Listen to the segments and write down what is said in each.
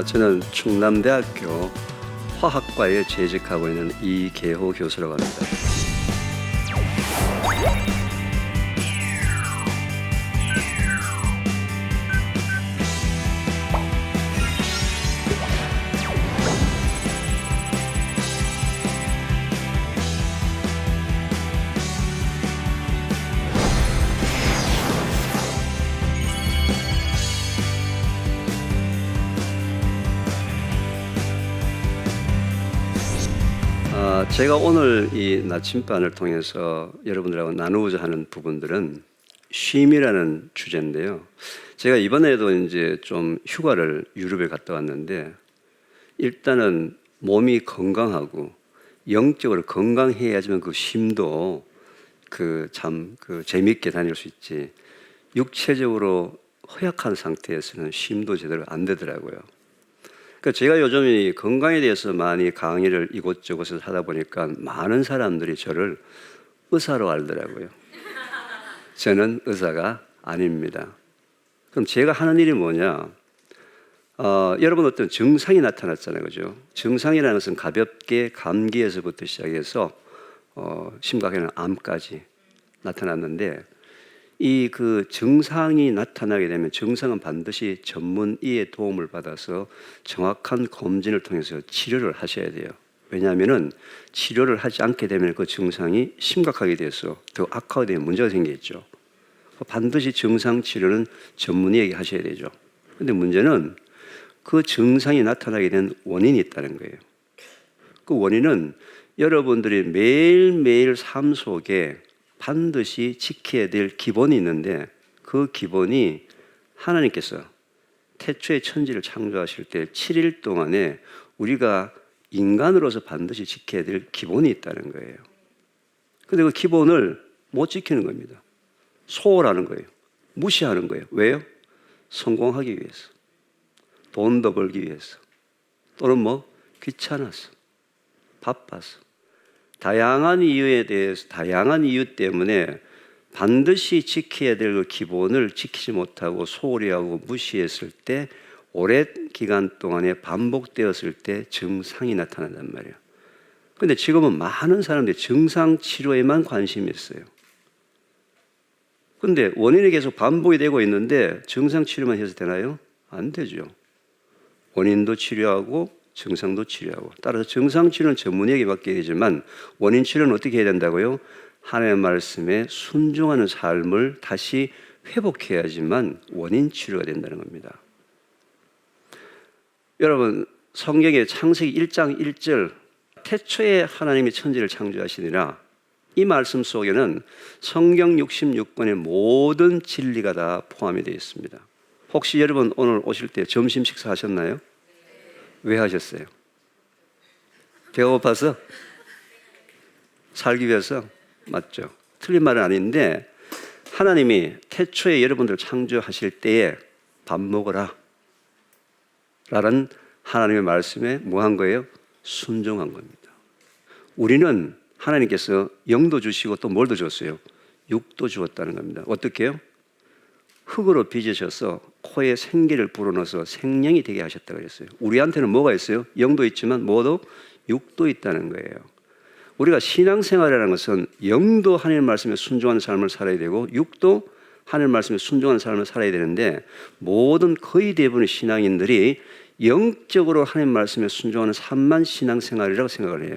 저는 충남대학교 화학과에 재직하고 있는 이계호 교수라고 합니다. 제가 오늘 이 나침반을 통해서 여러분들하고 나누고자 하는 부분들은 쉼이라는 주제인데요. 제가 이번에도 이제 좀 휴가를 유럽에 갔다 왔는데 일단은 몸이 건강하고 영적으로 건강해야지만 그 쉼도 참 재미있게 다닐 수 있지. 육체적으로 허약한 상태에서는 쉼도 제대로 안 되더라고요. 그러니까 제가 요즘 이 건강에 대해서 많이 강의를 이곳저곳에서 하다 보니까 많은 사람들이 저를 의사로 알더라고요. 저는 의사가 아닙니다. 그럼 제가 하는 일이 뭐냐? 여러분 어떤 증상이 나타났잖아요, 그죠? 증상이라는 것은 가볍게 감기에서부터 시작해서 심각한 암까지 나타났는데 이 증상이 나타나게 되면 증상은 반드시 전문의의 도움을 받아서 정확한 검진을 통해서 치료를 하셔야 돼요. 왜냐하면은 치료를 하지 않게 되면 그 증상이 심각하게 돼서 더 악화가 되면 문제가 생기겠죠. 반드시 증상 치료는 전문의에게 하셔야 되죠. 근데 문제는 그 증상이 나타나게 된 원인이 있다는 거예요. 그 원인은 여러분들이 매일매일 삶 속에 반드시 지켜야 될 기본이 있는데 그 기본이 하나님께서 태초에 천지를 창조하실 때 7일 동안에 우리가 인간으로서 반드시 지켜야 될 기본이 있다는 거예요. 그런데 그 기본을 못 지키는 겁니다. 소홀하는 거예요. 무시하는 거예요. 왜요? 성공하기 위해서, 돈 더 벌기 위해서, 또는 귀찮아서, 바빠서, 다양한 이유에 대해서 다양한 이유 때문에 반드시 지켜야 될 그 기본을 지키지 못하고 소홀히 하고 무시했을 때 오랜 기간 동안에 반복되었을 때 증상이 나타난단 말이에요. 그런데 지금은 많은 사람들이 증상 치료에만 관심이 있어요. 그런데 원인이 계속 반복이 되고 있는데 증상 치료만 해서 되나요? 안 되죠. 원인도 치료하고 증상도 치료하고, 따라서 증상 치료는 전문의에게 맡겨야 되지만 원인 치료는 어떻게 해야 된다고요? 하나님의 말씀에 순종하는 삶을 다시 회복해야지만 원인 치료가 된다는 겁니다. 여러분, 성경의 창세기 1장 1절 태초에 하나님이 천지를 창조하시니라, 이 말씀 속에는 성경 66권의 모든 진리가 다 포함이 되어 있습니다. 혹시 여러분 오늘 오실 때 점심 식사 하셨나요? 왜 하셨어요? 배가 고파서? 살기 위해서? 맞죠? 틀린 말은 아닌데 하나님이 태초에 여러분들 창조하실 때에 밥 먹어라 라는 하나님의 말씀에 뭐 한 거예요? 순종한 겁니다. 우리는 하나님께서 영도 주시고 또 뭘 더 줬어요? 육도 주었다는 겁니다. 어떻게 해요? 흙으로 빚으셔서 코에 생기를 불어넣어서 생명이 되게 하셨다고 그랬어요. 우리한테는 뭐가 있어요? 영도 있지만 뭐도? 육도 있다는 거예요. 우리가 신앙생활이라는 것은 영도 하나님 말씀에 순종하는 삶을 살아야 되고 육도 하나님 말씀에 순종하는 삶을 살아야 되는데 모든 거의 대부분의 신앙인들이 영적으로 하나님 말씀에 순종하는 삶만 신앙생활이라고 생각을 해요.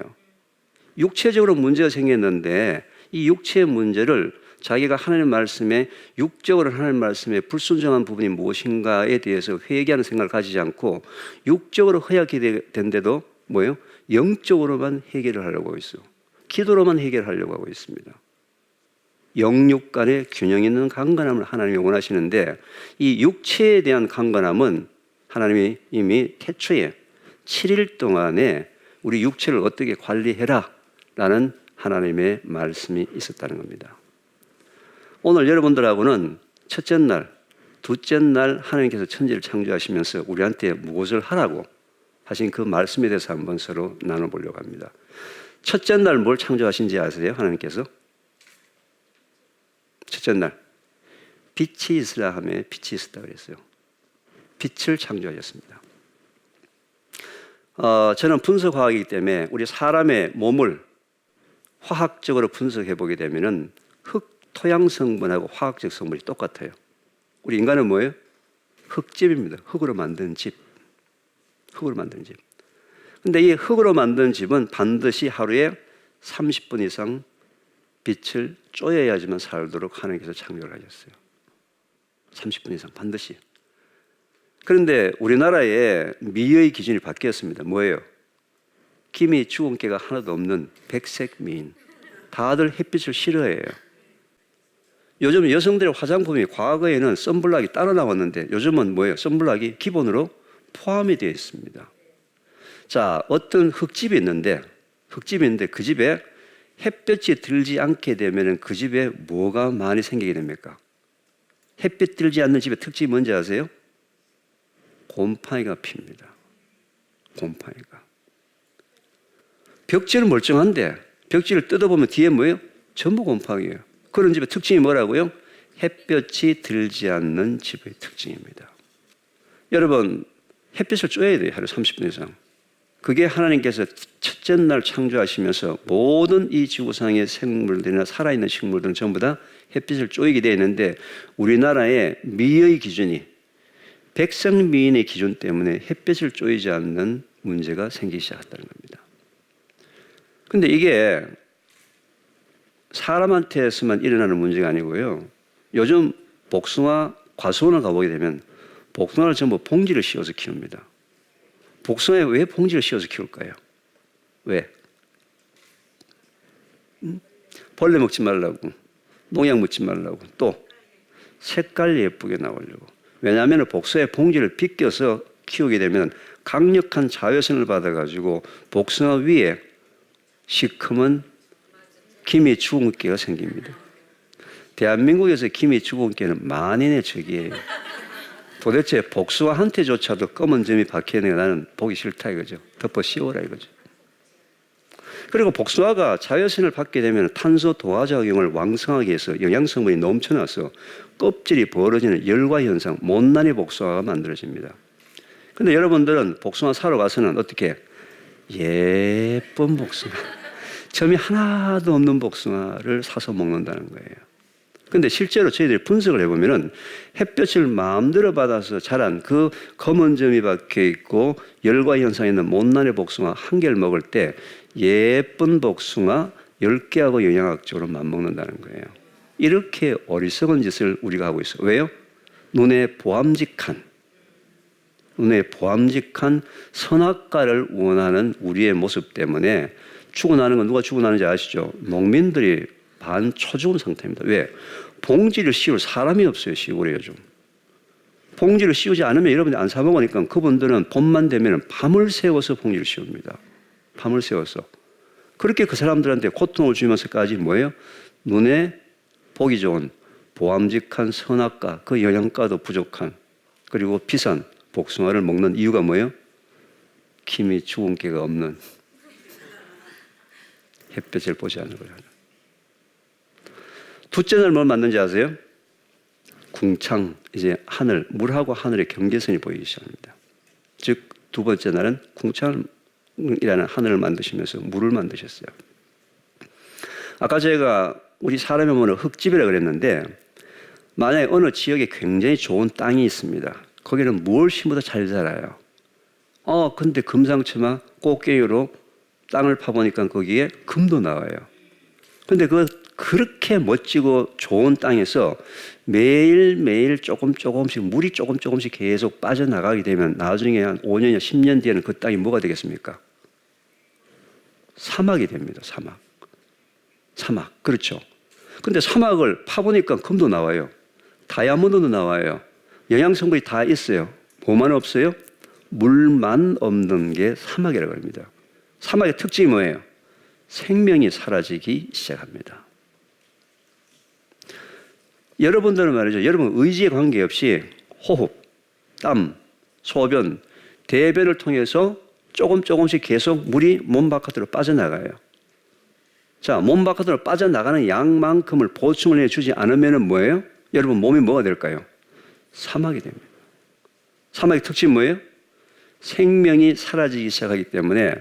육체적으로 문제가 생겼는데 이 육체의 문제를 자기가 하나님 말씀에 육적으로 하나님 말씀에 불순종한 부분이 무엇인가에 대해서 회개하는 생각을 가지지 않고 육적으로 허약이 된데도 뭐예요? 영적으로만 해결을 하려고 하고 있어요. 기도로만 해결하려고 하고 있습니다. 영육 간의 균형 있는 강건함을 하나님이 원하시는데 이 육체에 대한 강건함은 하나님이 이미 태초에 7일 동안에 우리 육체를 어떻게 관리해라 라는 하나님의 말씀이 있었다는 겁니다. 오늘 여러분들하고는 첫째 날, 둘째 날 하나님께서 천지를 창조하시면서 우리한테 무엇을 하라고 하신 그 말씀에 대해서 한번 서로 나눠보려고 합니다. 첫째 날 뭘 창조하신지 아세요? 하나님께서? 첫째 날 빛이 있으라 하며 빛이 있었다 그랬어요. 빛을 창조하셨습니다. 저는 분석화학이기 때문에 우리 사람의 몸을 화학적으로 분석해 보게 되면은 흙, 토양 성분하고 화학적 성분이 똑같아요. 우리 인간은 뭐예요? 흙집입니다. 흙으로 만든 집. 흙으로 만든 집. 근데 이 흙으로 만든 집은 반드시 하루에 30분 이상 빛을 쬐어야지만 살도록 하나님께서 창조를 하셨어요. 30분 이상 반드시. 그런데 우리나라의 미의 기준이 바뀌었습니다. 뭐예요? 기미 주근깨가 하나도 없는 백색 미인. 다들 햇빛을 싫어해요. 요즘 여성들의 화장품이 과거에는 선블락이 따로 나왔는데 요즘은 뭐예요? 선블락이 기본으로 포함이 되어 있습니다. 자, 어떤 흙집이 있는데 그 집에 햇볕이 들지 않게 되면 그 집에 뭐가 많이 생기게 됩니까? 햇빛 들지 않는 집의 특징이 뭔지 아세요? 곰팡이가 핍니다. 곰팡이가. 벽지는 멀쩡한데 벽지를 뜯어보면 뒤에 뭐예요? 전부 곰팡이에요. 그런 집의 특징이 뭐라고요? 햇볕이 들지 않는 집의 특징입니다. 여러분, 햇빛을 쬐야 돼요. 하루 30분 이상. 그게 하나님께서 첫째 날 창조하시면서 모든 이 지구상의 생물들이나 살아있는 식물들은 전부 다 햇빛을 쬐게 되어 있는데 우리나라의 미의 기준이 백성미인의 기준 때문에 햇빛을 쬐지 않는 문제가 생기기 시작했다는 겁니다. 근데 이게 사람한테서만 일어나는 문제가 아니고요. 요즘 복숭아 과수원을 가보게 되면 복숭아를 전부 봉지를 씌워서 키웁니다. 복숭아에 왜 봉지를 씌워서 키울까요? 왜? 벌레 먹지 말라고, 농약 묻지 말라고, 또 색깔 예쁘게 나오려고. 왜냐하면 복숭아에 봉지를 빗겨서 키우게 되면 강력한 자외선을 받아가지고 복숭아 위에 시커먼 기미 주근깨가 생깁니다. 대한민국에서 기미 주근깨는 만인의 적이에요. 도대체 복숭아한테조차도 검은 점이 박혀있는 게 나는 보기 싫다 이거죠. 덮어 씌워라 이거죠. 그리고 복숭아가 자외선을 받게 되면 탄소 도화작용을 왕성하게 해서 영양성분이 넘쳐나서 껍질이 벌어지는 열과 현상, 못난이 복숭아가 만들어집니다. 근데 여러분들은 복숭아 사러 가서는 어떻게 예쁜 복숭아, 점이 하나도 없는 복숭아를 사서 먹는다는 거예요. 근데 실제로 저희들이 분석을 해보면은 햇볕을 마음대로 받아서 자란 그 검은 점이 박혀 있고 열과 현상이 있는 못난의 복숭아 한 개를 먹을 때 예쁜 복숭아 10개하고 영양학적으로 맞먹는다는 거예요. 이렇게 어리석은 짓을 우리가 하고 있어요. 왜요? 눈에 보암직한 선악과를 원하는 우리의 모습 때문에 죽어나는 건 누가 죽어나는지 아시죠? 농민들이 반초죽은 상태입니다. 왜? 봉지를 씌울 사람이 없어요. 시골에 요즘. 봉지를 씌우지 않으면 여러분들이 안 사 먹으니까 그분들은 봄만 되면 밤을 새워서 봉지를 씌웁니다. 밤을 새워서. 그렇게 그 사람들한테 고통을 주면서까지 뭐예요? 눈에 보기 좋은 보암직한 선악과 그 영양가도 부족한 그리고 비싼 복숭아를 먹는 이유가 뭐예요? 기미 주근깨가 없는 햇볕을 보지 않는 거예요. 둘째 날 뭘 만든지 아세요? 궁창, 이제 하늘, 물하고 하늘의 경계선이 보이기 시작합니다. 즉, 두 번째 날은 궁창이라는 하늘을 만드시면서 물을 만드셨어요. 아까 제가 우리 사람의 몸은 흙집이라고 그랬는데 만약에 어느 지역에 굉장히 좋은 땅이 있습니다. 거기는 뭘 심어도 잘 자라요. 근데 금상첨화 꽃게유로 땅을 파보니까 거기에 금도 나와요. 근데 그렇게 멋지고 좋은 땅에서 매일매일 조금씩 물이 조금씩 계속 빠져나가게 되면 나중에 한 5년이나 10년 뒤에는 그 땅이 뭐가 되겠습니까? 사막이 됩니다. 사막. 그렇죠. 근데 사막을 파보니까 금도 나와요. 다이아몬드도 나와요. 영양성분이 다 있어요. 뭐만 없어요? 물만 없는 게 사막이라고 합니다. 사막의 특징이 뭐예요? 생명이 사라지기 시작합니다. 여러분들은 말이죠. 여러분 의지에 관계없이 호흡, 땀, 소변, 대변을 통해서 조금씩 계속 물이 몸 바깥으로 빠져나가요. 자, 몸 바깥으로 빠져나가는 양만큼을 보충을 해주지 않으면 뭐예요? 여러분 몸이 뭐가 될까요? 사막이 됩니다. 사막의 특징이 뭐예요? 생명이 사라지기 시작하기 때문에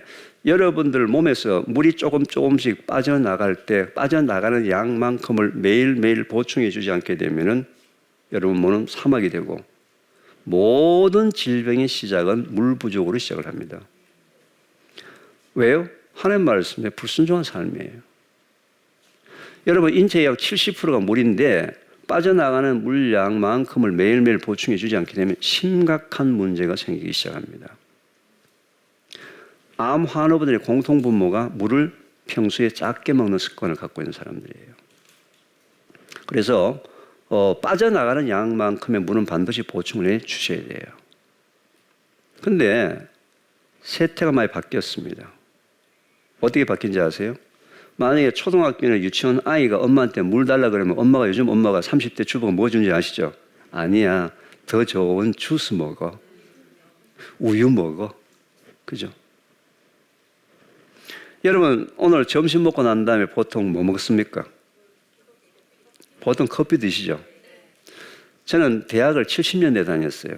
여러분들 몸에서 물이 조금씩 빠져나갈 때 빠져나가는 양만큼을 매일매일 보충해 주지 않게 되면은 여러분 몸은 사막이 되고 모든 질병의 시작은 물 부족으로 시작을 합니다. 왜요? 하나님 말씀에 불순종한 삶이에요. 여러분 인체의 약 70%가 물인데 빠져나가는 물량만큼을 매일매일 보충해 주지 않게 되면 심각한 문제가 생기기 시작합니다. 암 환우분들의 공통분모가 물을 평소에 작게 먹는 습관을 갖고 있는 사람들이에요. 그래서 빠져나가는 양만큼의 물은 반드시 보충을 해 주셔야 돼요. 그런데 세태가 많이 바뀌었습니다. 어떻게 바뀐지 아세요? 만약에 초등학교나 유치원 아이가 엄마한테 물 달라 그러면 요즘 엄마가 30대 주부가 뭐 주는지 아시죠? 아니야, 더 좋은 주스 먹어, 우유 먹어. 그죠? 여러분 오늘 점심 먹고 난 다음에 보통 뭐 먹습니까? 보통 커피 드시죠? 저는 대학을 70년대에 다녔어요.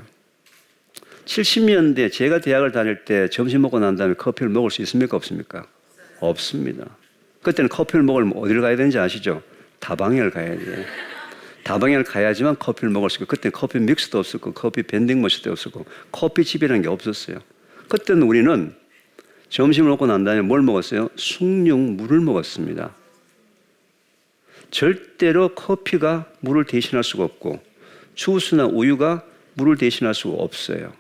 70년대 제가 대학을 다닐 때 점심 먹고 난 다음에 커피를 먹을 수 있습니까? 없습니까? 없습니다. 그때는 커피를 먹으려면 어디를 가야 되는지 아시죠? 다방에를 가야 돼요. 다방에를 가야지만 커피를 먹을 수 있고, 그때는 커피 믹스도 없었고 커피 밴딩 머신도 없었고 커피집이라는 게 없었어요. 그때는 우리는 점심을 먹고 난 다음에 뭘 먹었어요? 숭늉물을 먹었습니다. 절대로 커피가 물을 대신할 수가 없고 주스나 우유가 물을 대신할 수가 없어요.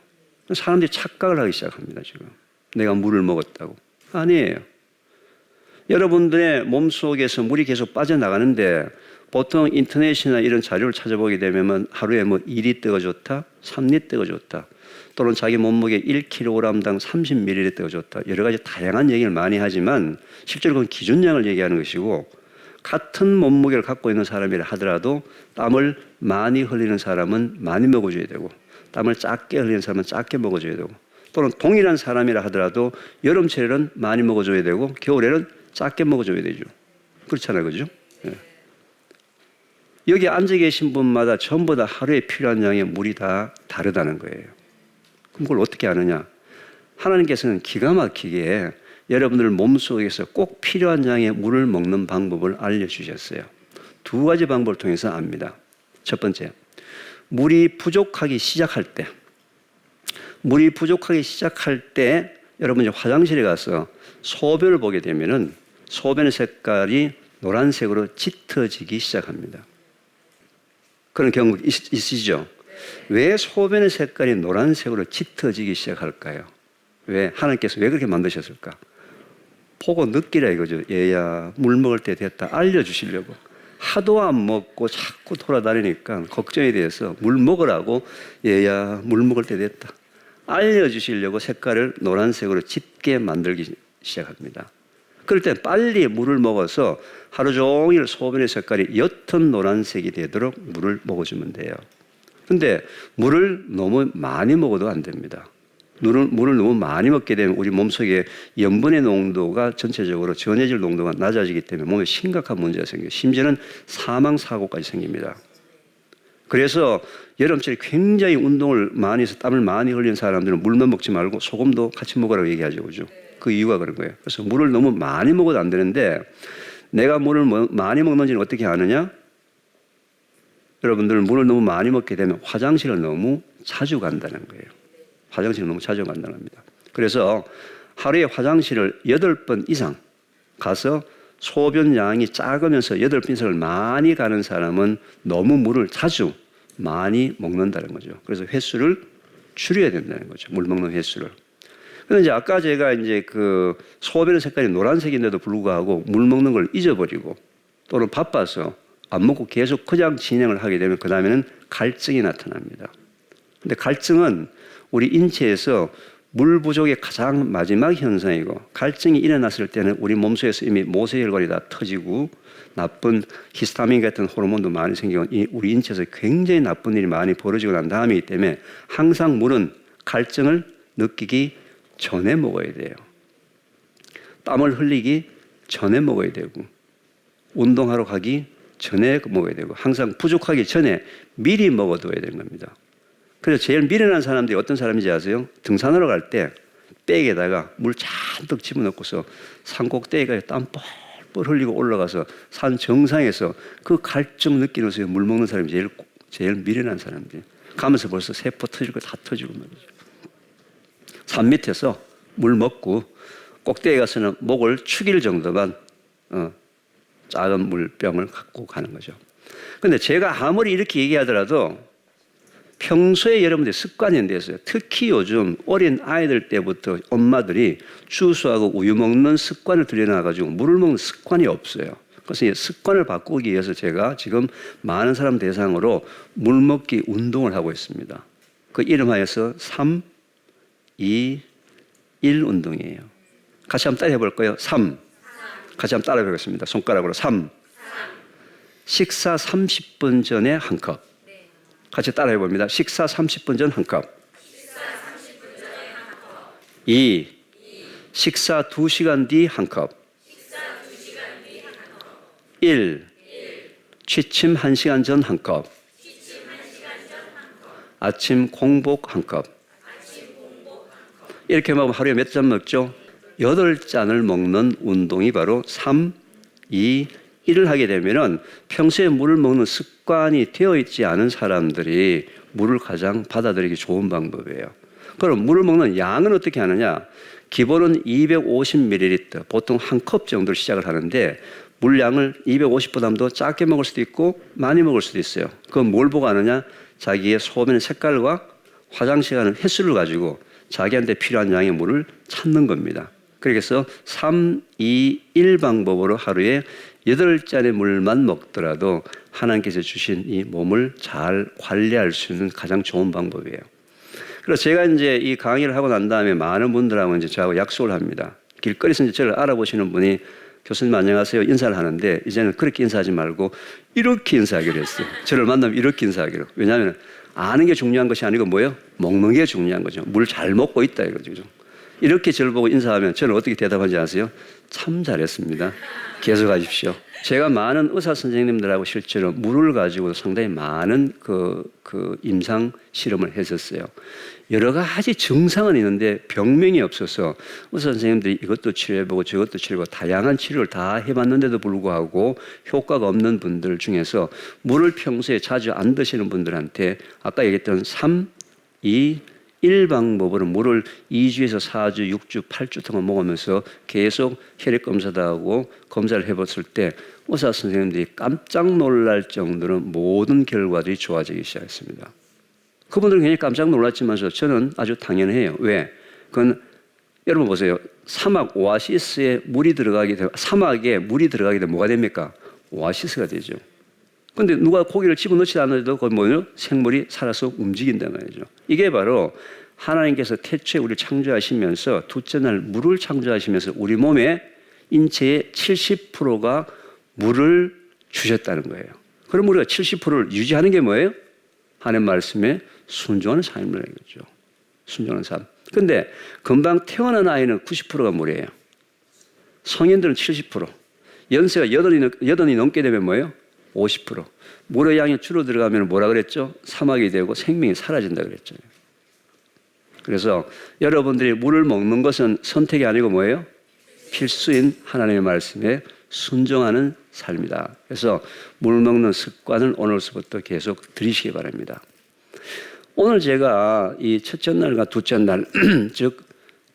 사람들이 착각을 하기 시작합니다. 지금 내가 물을 먹었다고. 아니에요. 여러분들의 몸속에서 물이 계속 빠져나가는데 보통 인터넷이나 이런 자료를 찾아보게 되면 하루에 뭐 2리터가 좋다, 3리터가 좋다, 또는 자기 몸무게 1kg당 30ml가 좋다, 여러 가지 다양한 얘기를 많이 하지만 실제로 그건 기준량을 얘기하는 것이고, 같은 몸무게를 갖고 있는 사람이라 하더라도 땀을 많이 흘리는 사람은 많이 먹어줘야 되고 땀을 작게 흘리는 사람은 작게 먹어줘야 되고, 또는 동일한 사람이라 하더라도 여름철에는 많이 먹어줘야 되고 겨울에는 작게 먹어줘야 되죠. 그렇잖아요. 그죠? 네. 여기 앉아 계신 분마다 전부 다 하루에 필요한 양의 물이 다 다르다는 거예요. 그럼 그걸 어떻게 아느냐? 하나님께서는 기가 막히게 여러분들 몸속에서 꼭 필요한 양의 물을 먹는 방법을 알려주셨어요. 두 가지 방법을 통해서 압니다. 첫 번째, 물이 부족하기 시작할 때 여러분 이제 화장실에 가서 소변을 보게 되면은 소변의 색깔이 노란색으로 짙어지기 시작합니다. 그런 경우 있으시죠? 왜 소변의 색깔이 노란색으로 짙어지기 시작할까요? 왜? 하나님께서 왜 그렇게 만드셨을까? 보고 느끼라 이거죠. 얘야 물 먹을 때 됐다 알려주시려고. 하도 안 먹고 자꾸 돌아다니니까 걱정이 돼서 물 먹으라고, 얘야 물 먹을 때 됐다 알려주시려고 색깔을 노란색으로 짙게 만들기 시작합니다. 그럴 때 빨리 물을 먹어서 하루 종일 소변의 색깔이 옅은 노란색이 되도록 물을 먹어주면 돼요. 그런데 물을 너무 많이 먹어도 안 됩니다. 물을 너무 많이 먹게 되면 우리 몸속에 염분의 농도가 전체적으로 전해질 농도가 낮아지기 때문에 몸에 심각한 문제가 생겨요. 심지어는 사망사고까지 생깁니다. 그래서 여름철에 굉장히 운동을 많이 해서 땀을 많이 흘리는 사람들은 물만 먹지 말고 소금도 같이 먹으라고 얘기하죠. 그죠? 그 이유가 그런 거예요. 그래서 물을 너무 많이 먹어도 안 되는데, 내가 물을 많이 먹는지는 어떻게 아느냐? 여러분들 물을 너무 많이 먹게 되면 화장실을 너무 자주 간다는 거예요. 화장실을 너무 자주 간다는 겁니다. 그래서 하루에 화장실을 8번 이상 가서 소변량이 작으면서 8번 많이 가는 사람은 너무 물을 자주 많이 먹는다는 거죠. 그래서 횟수를 줄여야 된다는 거죠. 물 먹는 횟수를. 그런데 이제 아까 제가 이제 그 소변의 색깔이 노란색인데도 불구하고 물 먹는 걸 잊어버리고 또는 바빠서 안 먹고 계속 그냥 진행을 하게 되면 그 다음에는 갈증이 나타납니다. 근데 갈증은 우리 인체에서 물 부족의 가장 마지막 현상이고, 갈증이 일어났을 때는 우리 몸속에서 이미 모세혈관이 다 터지고 나쁜 히스타민 같은 호르몬도 많이 생기고 우리 인체에서 굉장히 나쁜 일이 많이 벌어지고 난 다음이기 때문에 항상 물은 갈증을 느끼기 전에 먹어야 돼요. 땀을 흘리기 전에 먹어야 되고 운동하러 가기 전에 먹어야 되고 항상 부족하기 전에 미리 먹어둬야 되는 겁니다. 그래서 제일 미련한 사람들이 어떤 사람인지 아세요? 등산하러 갈 때 백에다가 물 잔뜩 집어넣고서 산 꼭대기에 땀 뻘뻘 흘리고 올라가서 산 정상에서 그 갈증 느끼면서 물 먹는 사람이 제일 미련한 사람들이에요. 가면서 벌써 세포 터지고 다 터지고 말이죠. 산 밑에서 물 먹고 꼭대기에 가서는 목을 축일 정도만 작은 물병을 갖고 가는 거죠. 그런데 제가 아무리 이렇게 얘기하더라도 평소에 여러분들의 습관이 되었어요. 특히 요즘 어린 아이들 때부터 엄마들이 주스하고 우유 먹는 습관을 들여놔가지고 물을 먹는 습관이 없어요. 그래서 이 습관을 바꾸기 위해서 제가 지금 많은 사람 대상으로 물 먹기 운동을 하고 있습니다. 그 이름하여서 3, 2, 1 운동이에요. 같이 한번 따라 해볼까요? 3. 같이 한번 따라 해보겠습니다. 손가락으로 3. 식사 30분 전에 한 컵. 같이 따라 해봅니다. 식사 30분 전 한 컵. 2. 식사 2시간 뒤 한 컵. 1. 취침 1시간 전 한 컵. 아침 공복 한 컵. 이렇게 먹으면 하루에 몇 잔 먹죠? 8잔을 먹는 운동이 바로 3, 2, 1을 하게 되면은 평소에 물을 먹는 습관이 되어 있지 않은 사람들이 물을 가장 받아들이기 좋은 방법이에요. 그럼 물을 먹는 양은 어떻게 하느냐? 기본은 250ml, 보통 한 컵 정도를 시작을 하는데 물량을 250보다도 작게 먹을 수도 있고 많이 먹을 수도 있어요. 그건 뭘 보고 하느냐? 자기의 소변의 색깔과 화장실 가는 횟수를 가지고 자기한테 필요한 양의 물을 찾는 겁니다. 그래서 3, 2, 1 방법으로 하루에 8잔의 물만 먹더라도 하나님께서 주신 이 몸을 잘 관리할 수 있는 가장 좋은 방법이에요. 그래서 제가 이제 이 강의를 하고 난 다음에 많은 분들하고 이제 저하고 약속을 합니다. 길거리에서 이제 저를 알아보시는 분이 교수님 안녕하세요 인사를 하는데 이제는 그렇게 인사하지 말고 이렇게 인사하기로 했어요. 저를 만나면 이렇게 인사하기로. 왜냐하면 아는 게 중요한 것이 아니고 뭐예요? 먹는 게 중요한 거죠. 물 잘 먹고 있다 이거죠. 이렇게 저를 보고 인사하면 저는 어떻게 대답하는지 아세요? 참 잘했습니다. 계속 하십시오. 제가 많은 의사 선생님들하고 실제로 물을 가지고 상당히 많은 임상 실험을 했었어요. 여러 가지 증상은 있는데 병명이 없어서 의사 선생님들이 이것도 치료해보고 저것도 치료해보고 다양한 치료를 다 해봤는데도 불구하고 효과가 없는 분들 중에서 물을 평소에 자주 안 드시는 분들한테 아까 얘기했던 3, 2, 1 방법으로 물을 2주에서 4주, 6주, 8주 동안 먹으면서 계속 혈액 검사도 하고 검사를 해봤을 때 의사 선생님들이 깜짝 놀랄 정도로 모든 결과들이 좋아지기 시작했습니다. 그분들은 굉장히 깜짝 놀랐지만서 저는 아주 당연해요. 왜? 그건 여러분 보세요. 사막 오아시스에 물이 들어가게 되면 사막에 물이 들어가게 되면 뭐가 됩니까? 오아시스가 되죠. 근데 누가 고기를 집어넣지 않아도 그건 뭐예요? 생물이 살아서 움직인단 말이죠. 이게 바로 하나님께서 태초에 우리를 창조하시면서 둘째 날 물을 창조하시면서 우리 몸의 인체의 70%가 물을 주셨다는 거예요. 그럼 우리가 70%를 유지하는 게 뭐예요? 하나님 말씀에 순종하는 삶을 얘기하죠. 순종하는 삶. 근데 금방 태어난 아이는 90%가 물이에요. 성인들은 70%. 연세가 8이 넘게 되면 뭐예요? 50%. 물의 양이 줄어들어가면 뭐라 그랬죠? 사막이 되고 생명이 사라진다 그랬죠. 그래서 여러분들이 물을 먹는 것은 선택이 아니고 뭐예요? 필수인 하나님의 말씀에 순종하는 삶이다. 그래서 물 먹는 습관을 오늘부터 계속 들이시기 바랍니다. 오늘 제가 이 첫째 날과 둘째 날, 즉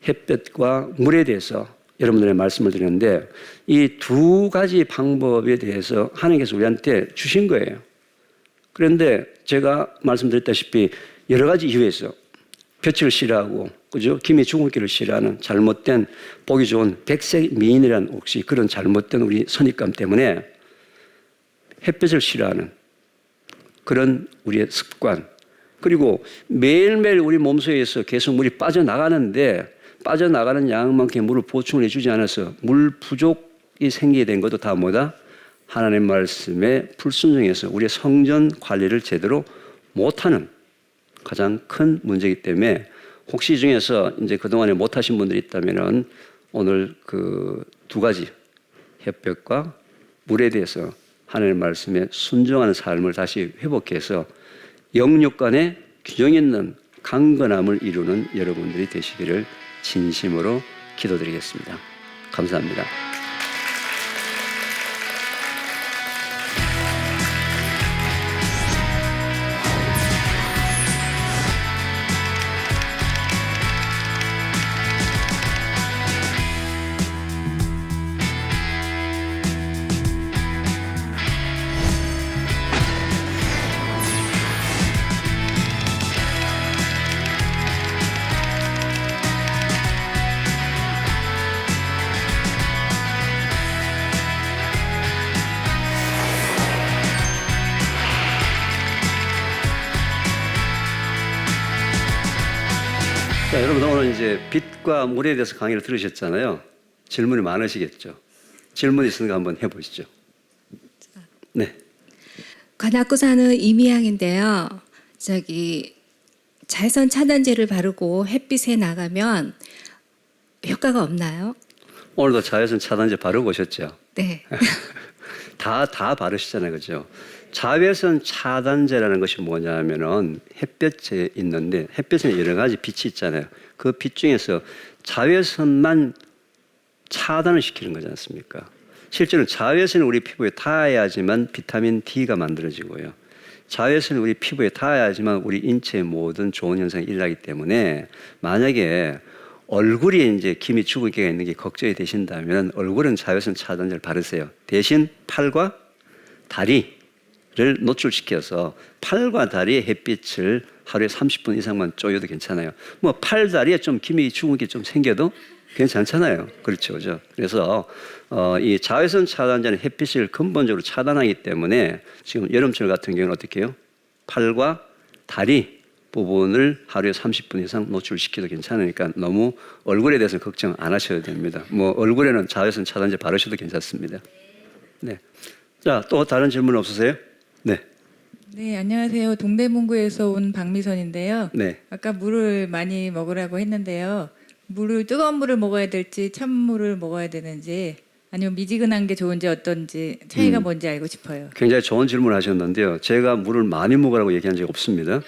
햇볕과 물에 대해서 여러분들의 말씀을 드리는데 이 두 가지 방법에 대해서 하나님께서 우리한테 주신 거예요. 그런데 제가 말씀드렸다시피 여러 가지 이유에서 볕을 싫어하고 그죠? 김이 죽은 길을 싫어하는 잘못된 보기 좋은 백색 미인이라는 혹시 그런 잘못된 우리 선입감 때문에 햇볕을 싫어하는 그런 우리의 습관 그리고 매일매일 우리 몸속에서 계속 물이 빠져나가는데 빠져나가는 양만큼 물을 보충을 해주지 않아서 물 부족이 생기게 된 것도 다 뭐다? 하나님 말씀에 불순종해서 우리의 성전 관리를 제대로 못하는 가장 큰 문제이기 때문에 혹시 중에서 이제 그동안에 못하신 분들이 있다면은 오늘 그 두 가지 햇볕과 물에 대해서 하나님 말씀에 순종하는 삶을 다시 회복해서 영육 간의 균형 있는 강건함을 이루는 여러분들이 되시기를 진심으로 기도드리겠습니다. 감사합니다. 자, 여러분 오늘 이제 빛과 물에 대해서 강의를 들으셨잖아요. 질문이 많으시겠죠. 질문 있으니까 한번 해보시죠. 네. 관악구 사는 이미양인데요. 자외선 차단제를 바르고 햇빛에 나가면 효과가 없나요? 오늘도 자외선 차단제 바르고 오셨죠? 네. 다 바르시잖아요. 그죠? 자외선 차단제라는 것이 뭐냐면은 햇볕에 있는데 햇볕에는 여러 가지 빛이 있잖아요. 그 빛 중에서 자외선만 차단을 시키는 거지 않습니까? 실제로 자외선이 우리 피부에 닿아야지만 비타민 D가 만들어지고요. 자외선이 우리 피부에 닿아야지만 우리 인체의 모든 좋은 현상이 일어나기 때문에 만약에 얼굴에 이제 김이 주근깨가 있는 게 걱정이 되신다면 얼굴은 자외선 차단제를 바르세요. 대신 팔과 다리를 노출시켜서 팔과 다리의 햇빛을 하루에 30분 이상만 쬐어도 괜찮아요. 뭐 팔, 다리에 좀 김이 주근깨 좀 생겨도 괜찮잖아요. 그렇죠. 그죠? 그래서 이 자외선 차단제는 햇빛을 근본적으로 차단하기 때문에 지금 여름철 같은 경우는 어떻게 해요? 팔과 다리 부분을 하루에 30분 이상 노출시켜도 괜찮으니까 너무 얼굴에 대해서 걱정 안 하셔도 됩니다. 뭐 얼굴에는 자외선 차단제 바르셔도 괜찮습니다. 네. 자, 또 다른 질문 없으세요? 네. 네, 안녕하세요. 동대문구에서 온 박미선인데요. 네. 아까 물을 많이 먹으라고 했는데요. 뜨거운 물을 먹어야 될지 찬물을 먹어야 되는지 아니면 미지근한 게 좋은지 어떤지 차이가 뭔지 알고 싶어요. 굉장히 좋은 질문을 하셨는데요. 제가 물을 많이 먹으라고 얘기한 적이 없습니다.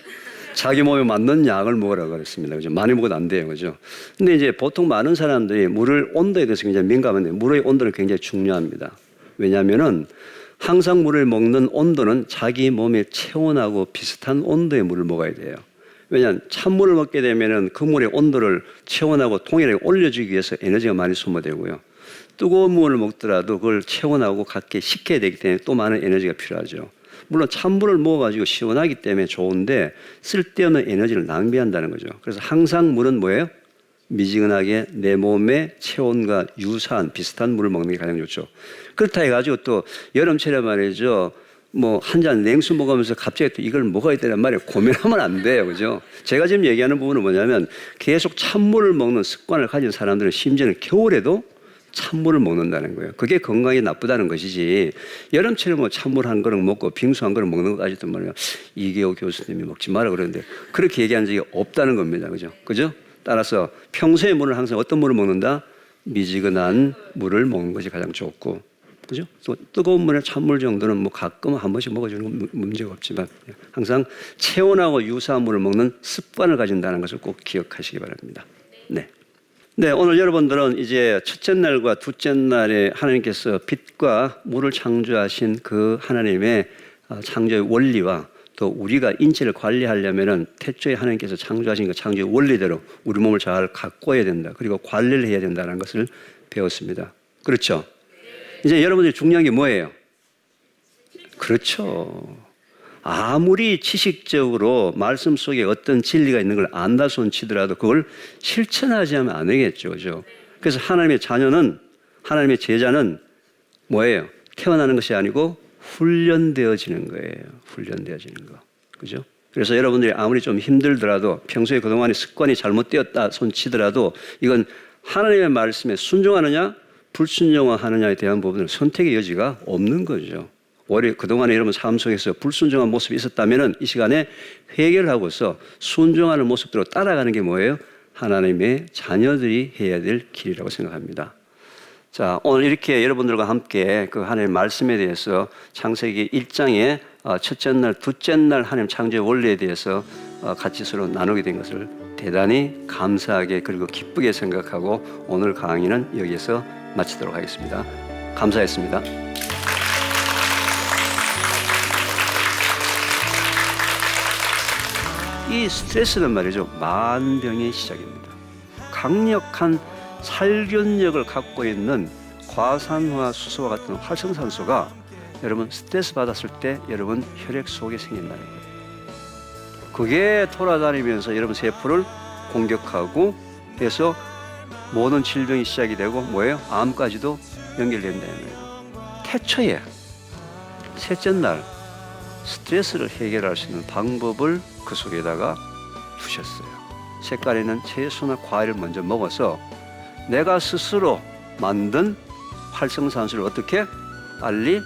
자기 몸에 맞는 양을 먹으라고 그랬습니다. 그죠? 많이 먹어도 안 돼요. 그죠? 근데 이제 보통 많은 사람들이 물을 온도에 대해서 굉장히 민감한데 물의 온도는 굉장히 중요합니다. 왜냐하면은 항상 물을 먹는 온도는 자기 몸의 체온하고 비슷한 온도의 물을 먹어야 돼요. 왜냐하면 찬물을 먹게 되면은 그 물의 온도를 체온하고 동일하게 올려주기 위해서 에너지가 많이 소모되고요. 뜨거운 물을 먹더라도 그걸 체온하고 같게 식혀야 되기 때문에 또 많은 에너지가 필요하죠. 물론 찬물을 먹어가지고 시원하기 때문에 좋은데 쓸데없는 에너지를 낭비한다는 거죠. 그래서 항상 물은 뭐예요? 미지근하게 내 몸의 체온과 유사한 비슷한 물을 먹는 게 가장 좋죠. 그렇다 해가지고 또 여름철에 말이죠. 뭐 한 잔 냉수 먹으면서 갑자기 또 이걸 먹어야 되란 말이에요. 고민하면 안 돼요. 그죠? 제가 지금 얘기하는 부분은 뭐냐면 계속 찬물을 먹는 습관을 가진 사람들은 심지어는 겨울에도 찬물을 먹는다는 거예요. 그게 건강에 나쁘다는 것이지 여름철에 뭐 찬물 한 그릇 먹고 빙수 한 그릇 먹는 것까지도 말이에요. 이계호 교수님이 먹지 마라 그러는데 그렇게 얘기한 적이 없다는 겁니다. 그죠? 그죠? 따라서 평소에 물을 항상 어떤 물을 먹는다? 미지근한 물을 먹는 것이 가장 좋고 그죠? 또 뜨거운 물에 찬물 정도는 뭐 가끔 한 번씩 먹어주는 건 문제가 없지만 항상 체온하고 유사한 물을 먹는 습관을 가진다는 것을 꼭 기억하시기 바랍니다. 네. 네, 오늘 여러분들은 이제 첫째 날과 둘째 날에 하나님께서 빛과 물을 창조하신 그 하나님의 창조의 원리와 또 우리가 인체를 관리하려면은 태초에 하나님께서 창조하신 그 창조의 원리대로 우리 몸을 잘 가꿔야 된다. 그리고 관리를 해야 된다는 것을 배웠습니다. 그렇죠? 이제 여러분들이 중요한 게 뭐예요? 그렇죠. 아무리 지식적으로 말씀 속에 어떤 진리가 있는 걸 안다 손치더라도 그걸 실천하지 않으면 안 되겠죠. 그죠? 그래서 하나님의 자녀는, 하나님의 제자는 뭐예요? 태어나는 것이 아니고 훈련되어지는 거예요. 훈련되어지는 거. 그죠? 그래서 여러분들이 아무리 좀 힘들더라도 평소에 그동안의 습관이 잘못되었다 손치더라도 이건 하나님의 말씀에 순종하느냐 불순종하느냐에 대한 부분은 선택의 여지가 없는 거죠. 오히려 그동안에 여러분 삶 속에서 불순종한 모습이 있었다면 이 시간에 회개를 하고서 순종하는 모습대로 따라가는 게 뭐예요? 하나님의 자녀들이 해야 될 길이라고 생각합니다. 자, 오늘 이렇게 여러분들과 함께 그 하나님의 말씀에 대해서 창세기 1장의 첫째 날, 둘째 날 하나님 창조의 원리에 대해서 같이 서로 나누게 된 것을 대단히 감사하게 그리고 기쁘게 생각하고 오늘 강의는 여기서 마치도록 하겠습니다. 감사했습니다. 이 스트레스는 말이죠, 만병의 시작입니다. 강력한 살균력을 갖고 있는 과산화 수소와 같은 활성산소가 여러분 스트레스 받았을 때 여러분 혈액 속에 생긴다는 거예요. 그게 돌아다니면서 여러분 세포를 공격하고 해서 모든 질병이 시작이 되고 뭐예요? 암까지도 연결된다는 거예요. 태초에 셋째 날 스트레스를 해결할 수 있는 방법을 그 속에다가 두셨어요. 색깔에는 채소나 과일을 먼저 먹어서 내가 스스로 만든 활성산소를 어떻게 빨리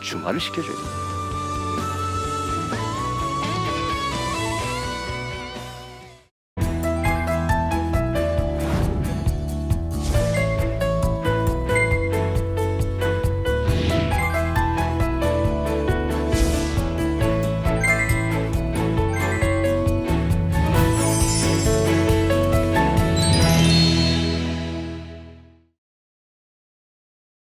중화를 시켜줘야 됩니다.